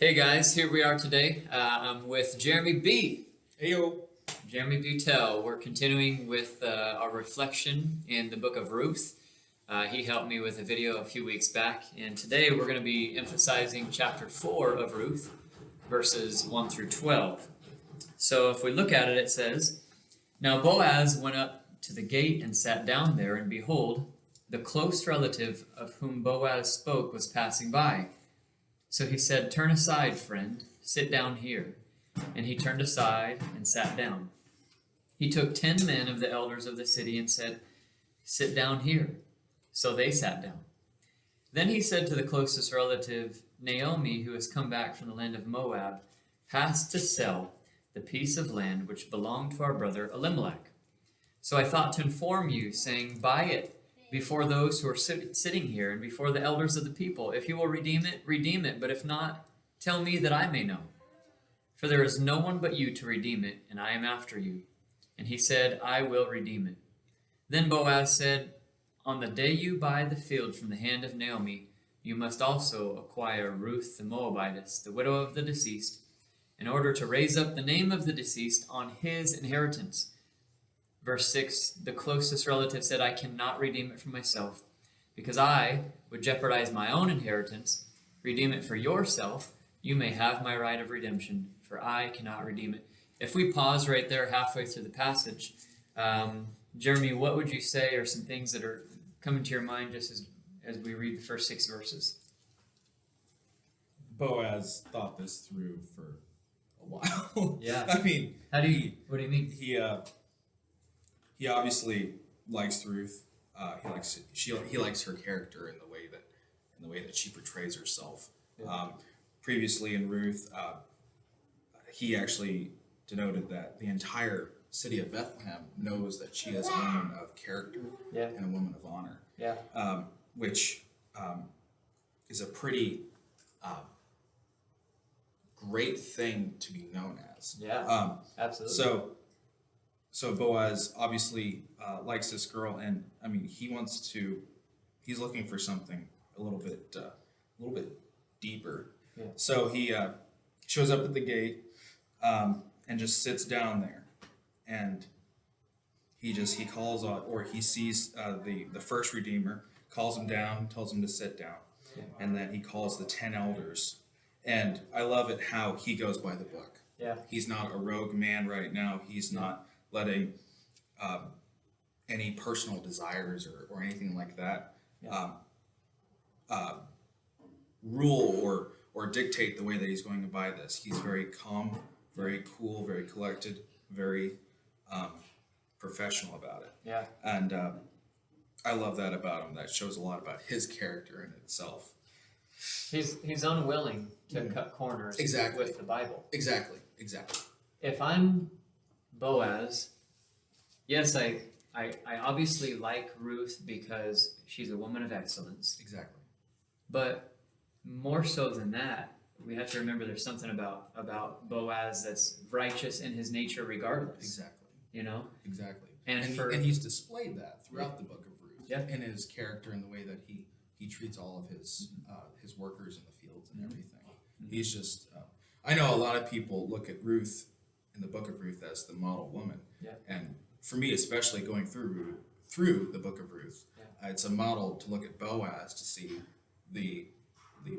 Hey guys, here we are today. I'm with Jeremy B. Heyo. Jeremy Buettel. We're continuing with our reflection in the book of Ruth. He helped me with a video a few weeks back, and today we're going to be emphasizing chapter 4 of Ruth, verses 1 through 12. So if we look at it, it says, "Now Boaz went up to the gate and sat down there, and behold, the close relative of whom Boaz spoke was passing by. So he said, 'Turn aside, friend, sit down here.' And he turned aside and sat down. He took 10 men of the elders of the city and said, 'Sit down here.' So they sat down. Then he said to the closest relative, 'Naomi, who has come back from the land of Moab, has to sell the piece of land which belonged to our brother Elimelech. So I thought to inform you, saying, buy it before those who are sitting here and before the elders of the people. If you will redeem it, but if not, tell me that I may know. For there is no one but you to redeem it, and I am after you.' And he said, 'I will redeem it.' Then Boaz said, 'On the day you buy the field from the hand of Naomi, you must also acquire Ruth the Moabitess, the widow of the deceased, in order to raise up the name of the deceased on his inheritance.' Verse 6, the closest relative said, 'I cannot redeem it for myself, because I would jeopardize my own inheritance. Redeem it for yourself. You may have my right of redemption, for I cannot redeem it.'" If we pause right there halfway through the passage, Jeremy, what would you say are some things that are coming to your mind just as we read the first 6 verses? Boaz thought this through for a while. Yeah. I mean, What do you mean? he obviously likes Ruth. He likes her character in the way that she portrays herself. Yeah. Previously in Ruth, he actually denoted that the entire city of Bethlehem knows that she is a woman of character Yeah. and a woman of honor. Yeah. Which is a pretty great thing to be known as. Yeah. Absolutely. So Boaz obviously likes this girl, and I mean he's looking for something a little bit deeper. Yeah. So he shows up at the gate and just sits down there, and he calls out, or he sees the first redeemer, calls him down, tells him to sit down, Yeah. and then he calls the 10 elders. And I love it how he goes by the book. Yeah. He's not a rogue man right now. He's not letting any personal desires or anything like that Yeah. rule or dictate the way that he's going to buy this. He's very calm, very cool, very collected, very professional about it. Yeah. And I love that about him. That shows a lot about his character in itself. He's unwilling to cut corners Exactly. with the Bible. Exactly. If I'm Boaz, yes, I obviously like Ruth because she's a woman of excellence. Exactly. But more so than that, we have to remember there's something about Boaz that's righteous in his nature regardless. Exactly. You know? Exactly. And he's displayed that throughout the book of Ruth. Yeah. In his character and the way that he treats all of his workers in the fields and everything. Mm-hmm. He's just I know a lot of people look at Ruth in the book of Ruth as the model woman. Yeah. And for me especially going through the book of Ruth, it's a model to look at Boaz to see the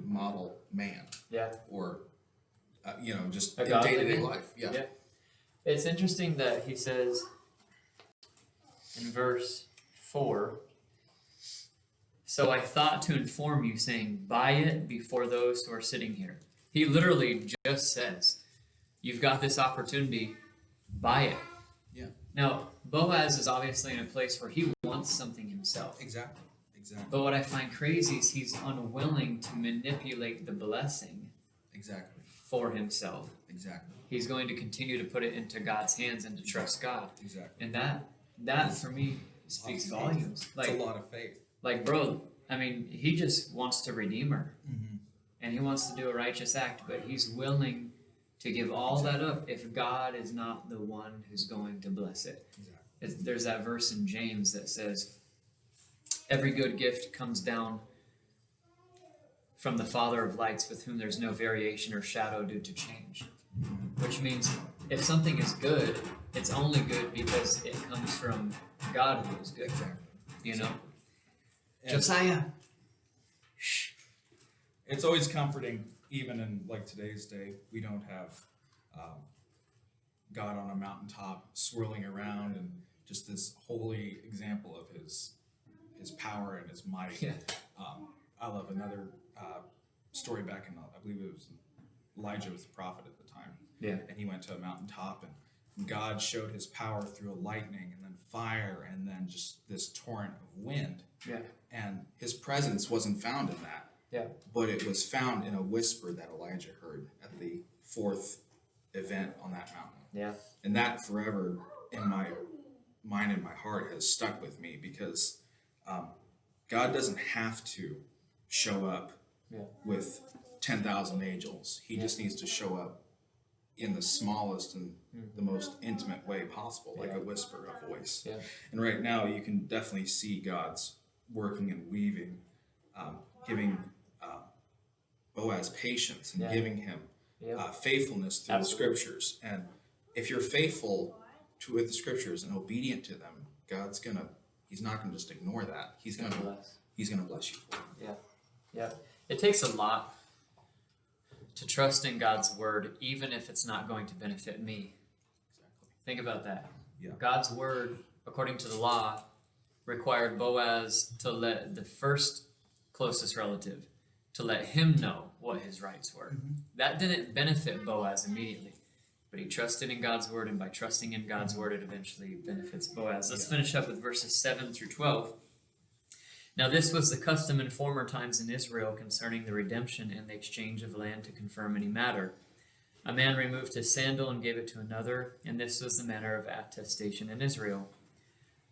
model man. Yeah. Or just A in godly day-to-day man. life. Yeah. Yeah. It's interesting that he says in verse 4, "So I thought to inform you, saying, buy it before those who are sitting here." He literally just says, you've got this opportunity, buy it. Yeah. Now, Boaz is obviously in a place where he wants something himself. Exactly. But what I find crazy is he's unwilling to manipulate the blessing Exactly. for himself. Exactly. He's going to continue to put it into God's hands and to trust God. Exactly. And that for me speaks volumes. It's a lot of faith. Like, bro, I mean, he just wants to redeem her. Mm-hmm. And he wants to do a righteous act, but he's willing to give all that up if God is not the one who's going to bless it. Exactly. There's that verse in James that says, every good gift comes down from the Father of lights, with whom there's no variation or shadow due to change. Which means if something is good, it's only good because it comes from God who is good. Exactly. You know? And Josiah! it's always comforting, even in like today's day, we don't have God on a mountaintop swirling around and just this holy example of his power and his might. Yeah. I love another story back in, I believe it was Elijah was the prophet at the time. Yeah. And he went to a mountaintop and God showed his power through a lightning and then fire and then just this torrent of wind. Yeah. And his presence wasn't found in that. Yeah. But it was found in a whisper that Elijah heard at the fourth event on that mountain. Yeah. And that forever in my mind and my heart has stuck with me because God doesn't have to show up with 10,000 angels. He just needs to show up in the smallest and the most intimate way possible, like a whisper, a voice. Yeah. And right now you can definitely see God's working and weaving, giving Boaz patience and giving him faithfulness through the scriptures. And if you're faithful with the scriptures and obedient to them, he's not gonna just ignore that. He's gonna bless you for it. Yeah. Yeah. It takes a lot to trust in God's word, even if it's not going to benefit me. Exactly. Think about that. Yeah. God's word, according to the law, required Boaz to let the first closest relative, to let him know what his rights were. Mm-hmm. That didn't benefit Boaz immediately, but he trusted in God's word, and by trusting in God's word, it eventually benefits Boaz. Let's finish up with verses 7 through 12. Now this was the custom in former times in Israel concerning the redemption and the exchange of land to confirm any matter. A man removed his sandal and gave it to another, and this was the manner of attestation in Israel.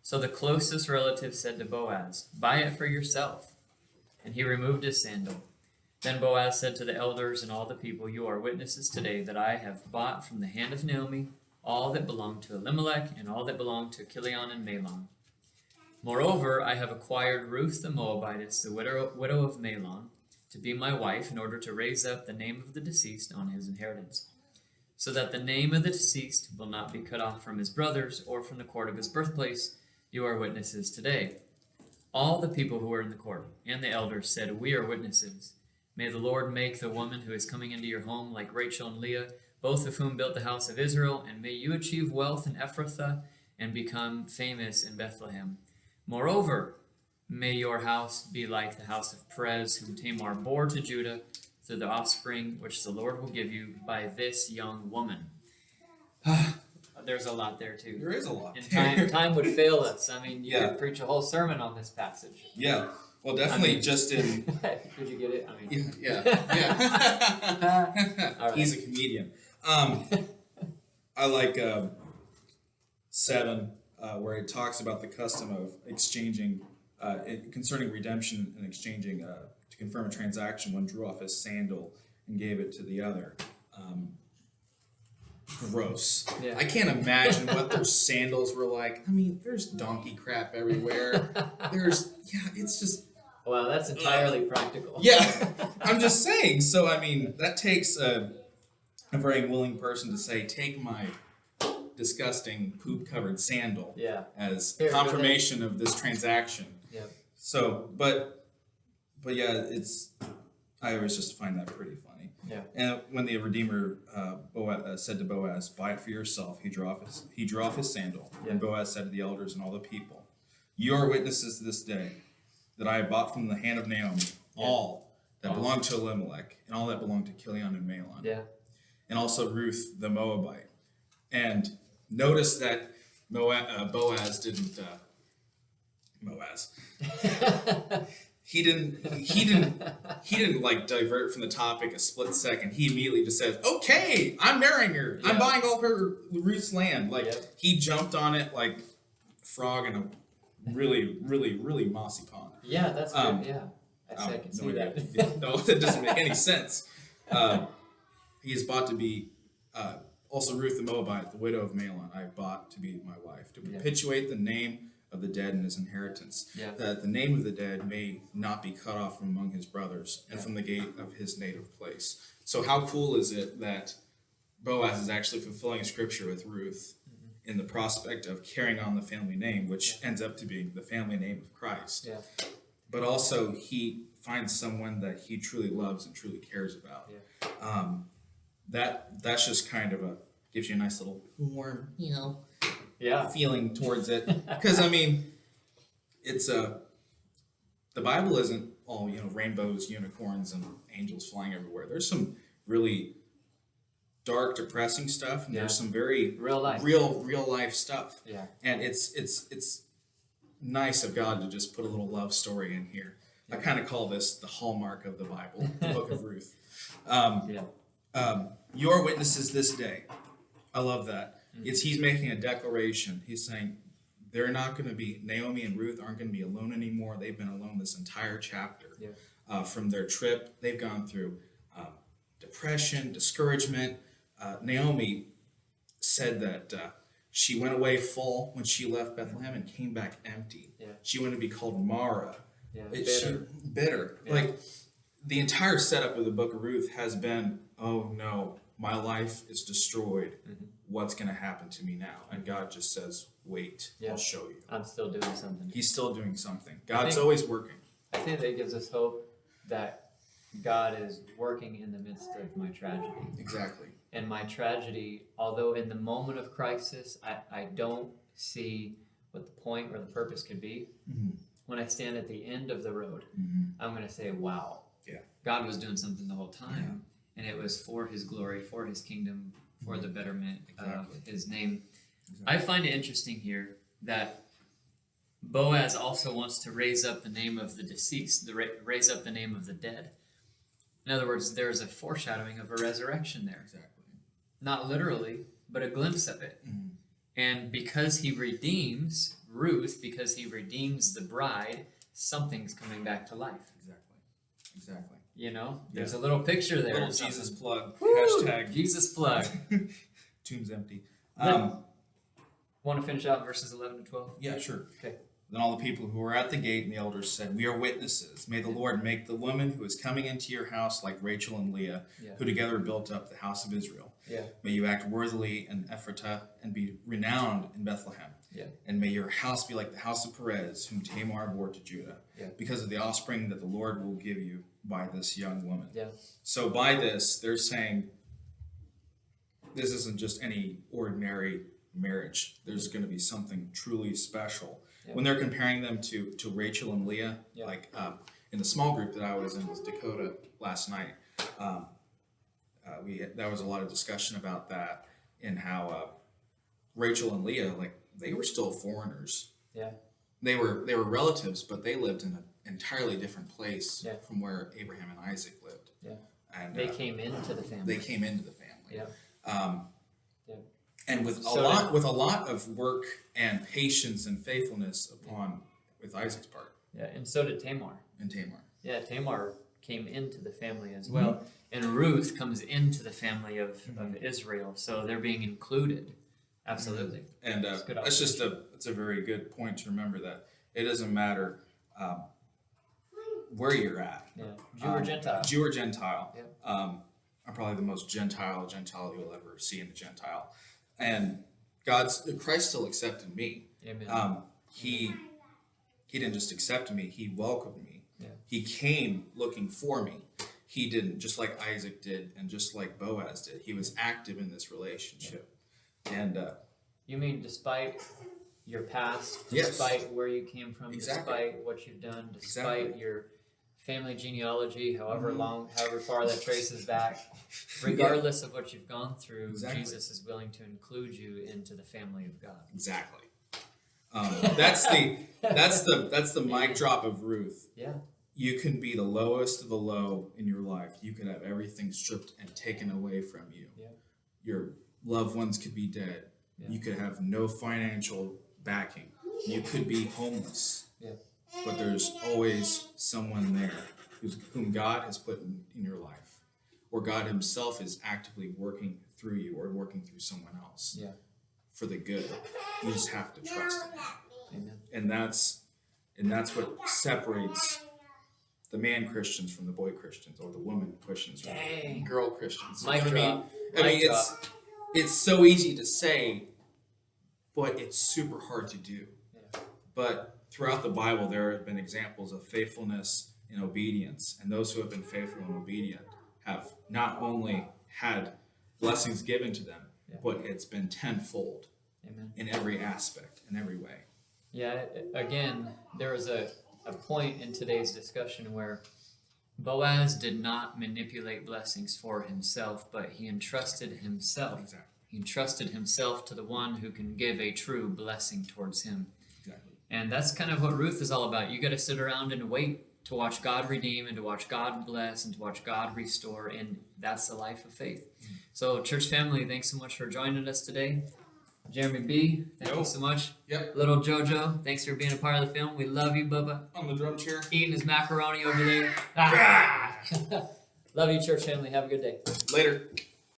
So the closest relative said to Boaz, "Buy it for yourself." And he removed his sandal. Then Boaz said to the elders and all the people, "You are witnesses today that I have bought from the hand of Naomi all that belonged to Elimelech and all that belonged to Chilion and Mahlon. Moreover, I have acquired Ruth the Moabitess, the widow of Mahlon, to be my wife in order to raise up the name of the deceased on his inheritance, so that the name of the deceased will not be cut off from his brothers or from the court of his birthplace. You are witnesses today." All the people who were in the court and the elders said, "We are witnesses. May the Lord make the woman who is coming into your home like Rachel and Leah, both of whom built the house of Israel, and may you achieve wealth in Ephrathah and become famous in Bethlehem. Moreover, may your house be like the house of Perez, whom Tamar bore to Judah, through the offspring which the Lord will give you by this young woman." There's a lot there, too. There is a lot. And time would fail us. I mean, you Yeah. could preach a whole sermon on this passage. Yeah. Well, definitely just in... Did you get it? I mean, Yeah. All right. He's a comedian. I like 7, where it talks about the custom of exchanging, concerning redemption and exchanging to confirm a transaction. One drew off his sandal and gave it to the other. Gross. Yeah. I can't imagine what those sandals were like. I mean, there's donkey crap everywhere. It's just... Well, that's entirely practical. Yeah, I'm just saying. So, I mean, that takes a very willing person to say, take my disgusting poop-covered sandal as confirmation of this transaction. Yeah. So, but yeah, I always just find that pretty funny. Yeah. And when the Redeemer Boaz, said to Boaz, "Buy it for yourself," he drew off his sandal. Yeah. And Boaz said to the elders and all the people, "You are witnesses this day that I have bought from the hand of Naomi all that belonged to Elimelech and all that belonged to Chilion and Mahlon, and also Ruth the Moabite." And notice that Boaz didn't he didn't like divert from the topic a split second. He immediately just says, "Okay, I'm marrying her. I'm buying all her Ruth's land." Like he jumped on it like a frog in a really, really, really mossy pond. Yeah, that's good. Yeah, I can see that. No, that doesn't make any sense. He is bought to be also Ruth the Moabite, the widow of Mahlon. I bought to be my wife, to perpetuate the name of the dead and his inheritance, Yeah. that the name of the dead may not be cut off from among his brothers and Yeah. from the gate of his native place. So how cool is it that Boaz is actually fulfilling scripture with Ruth in the prospect of carrying on the family name, which ends up to be the family name of Christ. Yeah. But also he finds someone that he truly loves and truly cares about. Yeah. That's just kind of gives you a nice little warm, Yeah. feeling towards it. Because I mean, it's the Bible isn't all rainbows, unicorns, and angels flying everywhere. There's some really dark, depressing stuff, and there's some very Real life. real life stuff. Yeah. And it's nice of God to just put a little love story in here. I kind of call this the hallmark of the Bible, the Book of Ruth. Your witnesses this day. I love that. He's making a declaration. He's saying they're not going to be, Naomi and Ruth aren't going to be alone anymore. They've been alone this entire chapter. From their trip, they've gone through depression, discouragement. Naomi said that she went away full when she left Bethlehem and came back empty. She went to be called Mara. Bitter. Yeah. Like the entire setup of the book of Ruth has been, oh no, my life is destroyed. What's going to happen to me now? And God just says, wait, I'll show you. I'm still doing something. He's still doing something. God's always working. I think that gives us hope that God is working in the midst of my tragedy. Exactly. And my tragedy, although in the moment of crisis, I don't see what the point or the purpose could be. When I stand at the end of the road, I'm going to say, wow, God was doing something the whole time. And it was for his glory, for his kingdom, for the betterment of his name. I find it interesting here that Boaz also wants to raise up the name of the deceased, raise up the name of the dead. In other words, there is a foreshadowing of a resurrection there. Exactly. Not literally, but a glimpse of it. And because he redeems Ruth, because he redeems the bride, something's coming back to life. Exactly. There's a little picture there. Little Jesus plug. Woo! Hashtag Jesus plug. tomb's empty. Want to finish out verses 11 to 12? Yeah, sure. Okay. Then all the people who were at the gate and the elders said, we are witnesses. May the Lord make the woman who is coming into your house like Rachel and Leah, who together built up the house of Israel. May you act worthily in Ephratah and be renowned in Bethlehem. And may your house be like the house of Perez, whom Tamar bore to Judah, because of the offspring that the Lord will give you by this young woman. So by this, they're saying this isn't just any ordinary marriage. There's going to be something truly special. When they're comparing them to Rachel and Leah, like in the small group that I was in with Dakota last night, there was a lot of discussion about that and how Rachel and Leah, like they were still foreigners. They were relatives, but they lived in an entirely different place from where Abraham and Isaac lived. And they came into the family. And with a lot of work and patience and faithfulness with Isaac's part. And so did Tamar. And Tamar. Tamar came into the family as well. And Ruth comes into the family of Israel. So they're being included. Absolutely. And it's a very good point to remember that it doesn't matter where you're at. Jew or Gentile. Jew or Gentile. I'm probably the most Gentile you'll ever see in the Gentile. And Christ still accepted me. Amen. He didn't just accept me, he welcomed me. He came looking for me. He didn't, just like Isaac did and just like Boaz did. He was active in this relationship. And you mean despite your past, despite where you came from, despite what you've done, despite your family genealogy, however far that traces back, regardless of what you've gone through, Jesus is willing to include you into the family of God. Exactly. That's the mic drop of Ruth. You can be the lowest of the low in your life. You could have everything stripped and taken away from you. Your loved ones could be dead. You could have no financial backing. You could be homeless. But there's always someone there whom God has put in your life, or God himself is actively working through you or working through someone else for the good. You just have to trust in him. Amen. And that's what separates the man Christians from the boy Christians, or the woman Christians from the girl Christians. Mic You know what drop. I mean, Mic drop. it's so easy to say, but it's super hard to do. Yeah. But throughout the Bible, there have been examples of faithfulness and obedience, and those who have been faithful and obedient have not only had blessings given to them, but it's been tenfold. Amen. In every aspect, in every way. Yeah, again, there was a point in today's discussion where Boaz did not manipulate blessings for himself, but he entrusted himself. Exactly. He entrusted himself to the one who can give a true blessing towards him. Exactly. And that's kind of what Ruth is all about. You got to sit around and wait to watch God redeem and to watch God bless and to watch God restore, and that's the life of faith. Mm-hmm. So, church family, thanks so much for joining us today. Jeremy B, thank you so much. Yep. Little Jojo, thanks for being a part of the film. We love you, Bubba. On the drum chair. Eating his macaroni over there. Ah! Love you, church family. Have a good day. Later.